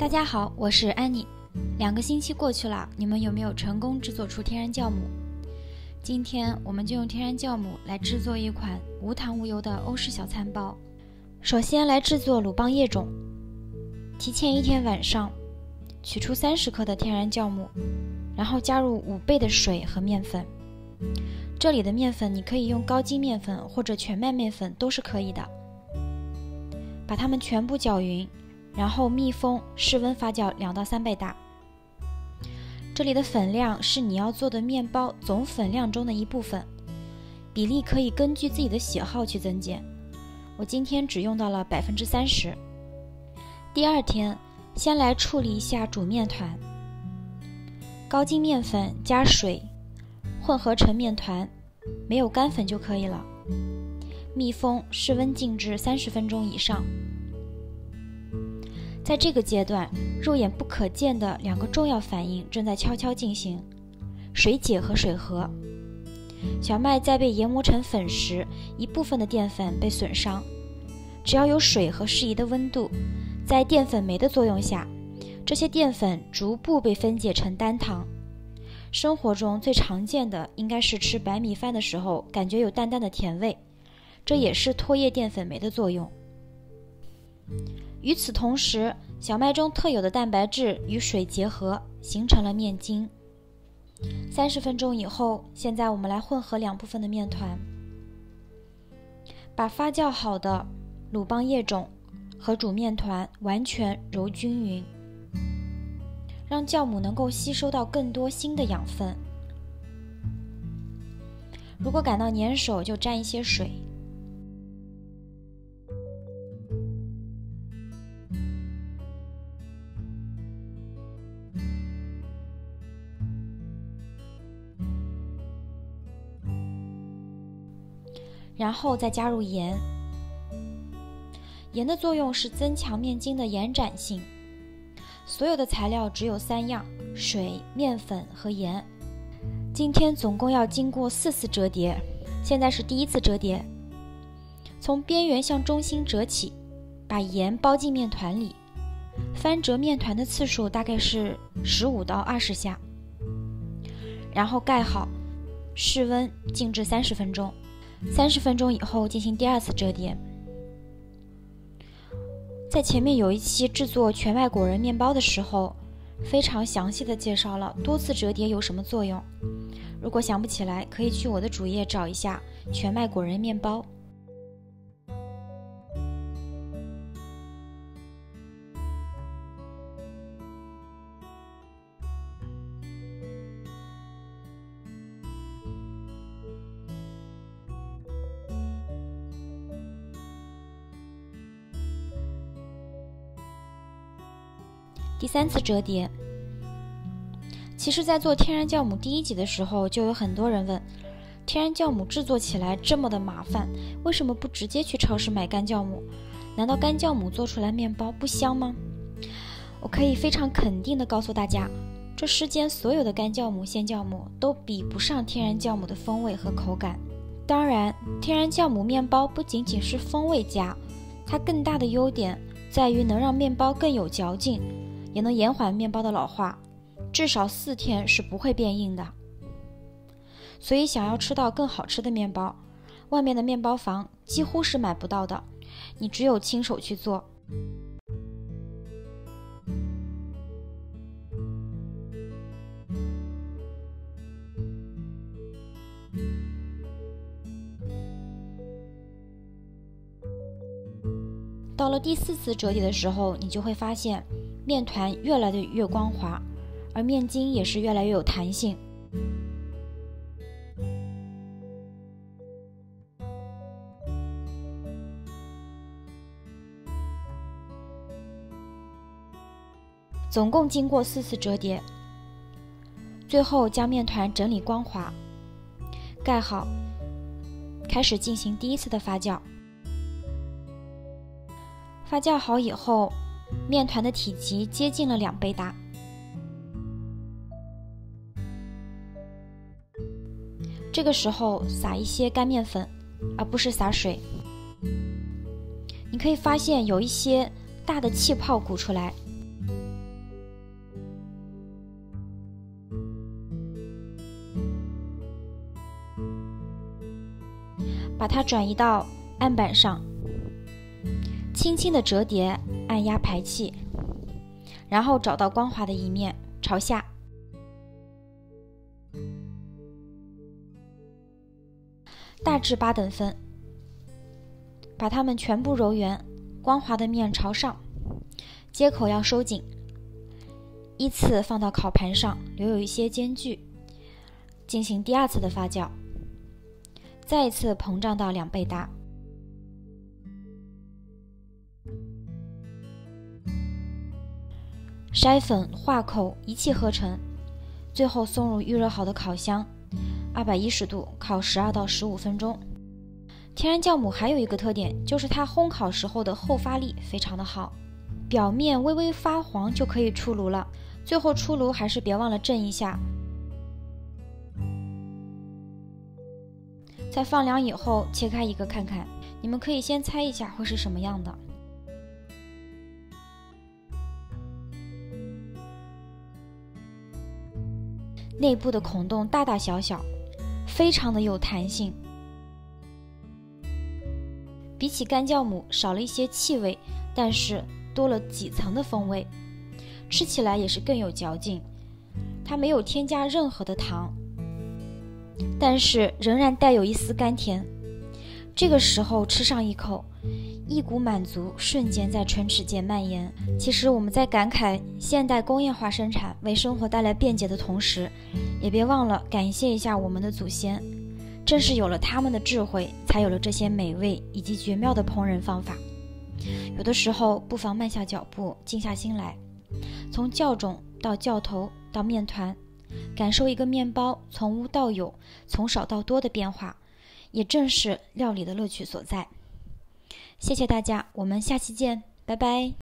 大家好，我是安妮。2个星期过去了，你们有没有成功制作出天然酵母？今天我们就用天然酵母来制作一款无糖无油的欧式小餐包。首先来制作鲁邦叶种，提前1天晚上取出30克的天然酵母，然后加入5倍的水和面粉。这里的面粉你可以用高筋面粉或者全麦面粉都是可以的。把它们全部搅匀，然后密封，室温发酵2到3倍大。这里的粉量是你要做的面包总粉量中的一部分，比例可以根据自己的喜好去增减。我今天只用到了30%。第2天，先来处理一下煮面团。高筋面粉加水混合成面团，没有干粉就可以了。密封，室温静置30分钟以上。在这个阶段，肉眼不可见的2个重要反应正在悄悄进行：水解和水合。小麦在被研磨成粉时，一部分的淀粉被损伤，只要有水和适宜的温度，在淀粉酶的作用下，这些淀粉逐步被分解成单糖。生活中最常见的应该是吃白米饭的时候感觉有淡淡的甜味，这也是唾液淀粉酶的作用。与此同时，小麦中特有的蛋白质与水结合，形成了面筋。30分钟以后，现在我们来混合2部分的面团，把发酵好的鲁邦叶种和煮面团完全揉均匀，让酵母能够吸收到更多新的养分。如果感到粘手，就沾一些水。然后再加入盐。盐的作用是增强面筋的延展性。所有的材料只有3样：水、面粉和盐。今天总共要经过4次折叠，现在是第1次折叠。从边缘向中心折起，把盐包进面团里，翻折面团的次数大概是15到20下，然后盖好，室温静置30分钟。30分钟以后进行第2次折叠。在前面有一期制作全麦果仁面包的时候，非常详细的介绍了多次折叠有什么作用。如果想不起来，可以去我的主页找一下全麦果仁面包。第3次折叠。其实在做天然酵母第1集的时候，就有很多人问，天然酵母制作起来这么的麻烦，为什么不直接去超市买干酵母？难道干酵母做出来面包不香吗？我可以非常肯定的告诉大家，这世间所有的干酵母、鲜酵母都比不上天然酵母的风味和口感。当然，天然酵母面包不仅仅是风味佳，它更大的优点在于能让面包更有嚼劲，也能延缓面包的老化，至少4天是不会变硬的。所以想要吃到更好吃的面包，外面的面包房几乎是买不到的，你只有亲手去做。到了第4次折叠的时候，你就会发现面团越来越光滑，而面筋也是越来越有弹性。总共经过4次折叠，最后将面团整理光滑，盖好，开始进行第1次的发酵。发酵好以后，面团的体积接近了2倍大。这个时候撒一些干面粉，而不是洒水。你可以发现有一些大的气泡鼓出来，把它转移到案板上，轻轻的折叠，按压排气，然后找到光滑的一面，朝下。大致8等分，把它们全部揉圆，光滑的面朝上，接口要收紧，依次放到烤盘上，留有一些间距，进行第2次的发酵，再一次膨胀到2倍大。筛粉、化口一气呵成，最后送入预热好的烤箱，210度烤12到15分钟。天然酵母还有一个特点，就是它烘烤时候的后发力非常的好，表面微微发黄就可以出炉了。最后出炉还是别忘了震一下。在放凉以后切开一个看看，你们可以先猜一下会是什么样的。内部的孔洞大大小小，非常的有弹性。比起干酵母少了一些气味，但是多了几层的风味，吃起来也是更有嚼劲。它没有添加任何的糖，但是仍然带有一丝甘甜。这个时候吃上一口，一股满足瞬间在唇齿间蔓延。其实我们在感慨现代工业化生产为生活带来便捷的同时，也别忘了感谢一下我们的祖先。正是有了他们的智慧，才有了这些美味以及绝妙的烹饪方法。有的时候不妨慢下脚步，静下心来，从酵种到酵头到面团，感受一个面包从无到有，从少到多的变化，也正是料理的乐趣所在。谢谢大家，我们下期见，拜拜。